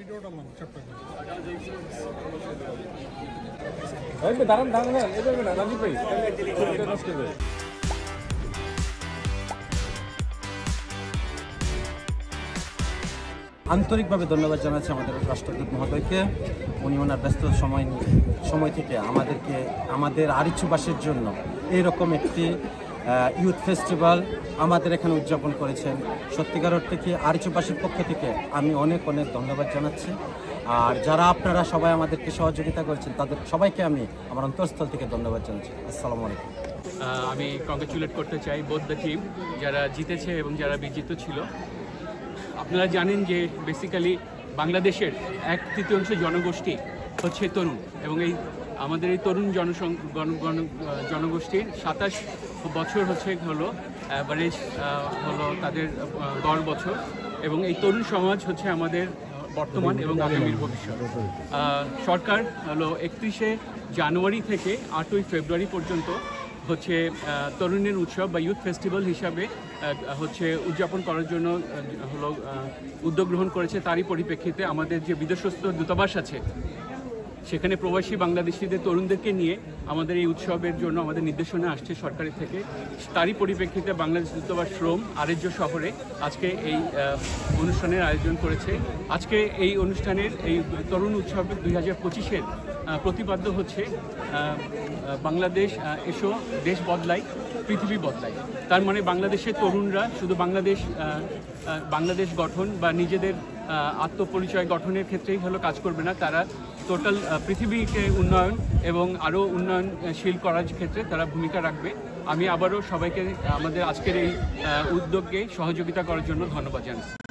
ভিডিওটা নাম ছোট্ট করে। দাঁড়ান দাঁড়ান এবার না রাজীব ভাই নষ্ট করে আন্তরিকভাবে ধন্যবাদ জানাচ্ছি আমাদের রাষ্ট্রদূত মহোদয়কে। উনি ওনার ব্যস্ত সময় থেকে আমাদের আরিচুবাসীর জন্য এইরকম একটি ইউথ ফেস্টিভ্যাল আমাদের এখানে উদযাপন করেছেন। সত্যিকার অর্থে কি আরিচুবাসীর পক্ষ থেকে আমি অনেক ধন্যবাদ জানাচ্ছি। আর যারা আপনারা সবাই আমাদেরকে সহযোগিতা করছেন তাদের সবাইকে আমি আমার অন্তঃস্থল থেকে ধন্যবাদ জানাচ্ছি। আসসালামু আলাইকুম। আমি কংগ্রেচুলেট করতে চাই বোথ দ্য টিম, যারা জিতেছে এবং যারা বিজিত ছিল। আপনারা জানেন যে বেসিক্যালি বাংলাদেশের 1/3 জনগোষ্ঠী হচ্ছে তরুণ, এবং আমাদের এই তরুণ জনগোষ্ঠীর 27 বছর হলো অ্যাভারেজ হলো তাদের গড় বছর, এবং এই তরুণ সমাজ হচ্ছে আমাদের বর্তমান এবং আগামীর ভবিষ্যৎ। সরকার হলো 31শে জানুয়ারি থেকে 8ই ফেব্রুয়ারি পর্যন্ত হচ্ছে তরুণের উৎসব বা ইউথ ফেস্টিভ্যাল হিসাবে হচ্ছে উদযাপন করার জন্য হলো উদ্যোগ গ্রহণ করেছে। তারই পরিপ্রেক্ষিতে আমাদের যে বিদেশস্থ দূতাবাস আছে সেখানে প্রবাসী বাংলাদেশিদের তরুণদেরকে নিয়ে আমাদের এই উৎসবের জন্য আমাদের নির্দেশনা আসছে সরকারের থেকে। তারই পরিপ্রেক্ষিতে বাংলাদেশ দূতাবাস রোম আরেজ্য শহরে আজকে এই অনুষ্ঠানের আয়োজন করেছে। আজকে এই অনুষ্ঠানের এই তরুণ উৎসব 2025-এর প্রতিপাদ্য হচ্ছে বাংলাদেশ এসো, দেশ বদলাই, পৃথিবী বদলাই। তার মানে বাংলাদেশের তরুণরা শুধু বাংলাদেশ গঠন বা নিজেদের আত্মপরিচয় গঠনের ক্ষেত্রেই হলো কাজ করবে না, তারা টোটাল পৃথিবীকে উন্নয়ন এবং আরও উন্নয়নশীল করার ক্ষেত্রে তারা ভূমিকা রাখবে। আমি আবারও সবাইকে আমাদের আজকের এই উদ্যোগকে সহযোগিতা করার জন্য ধন্যবাদ জানাচ্ছি।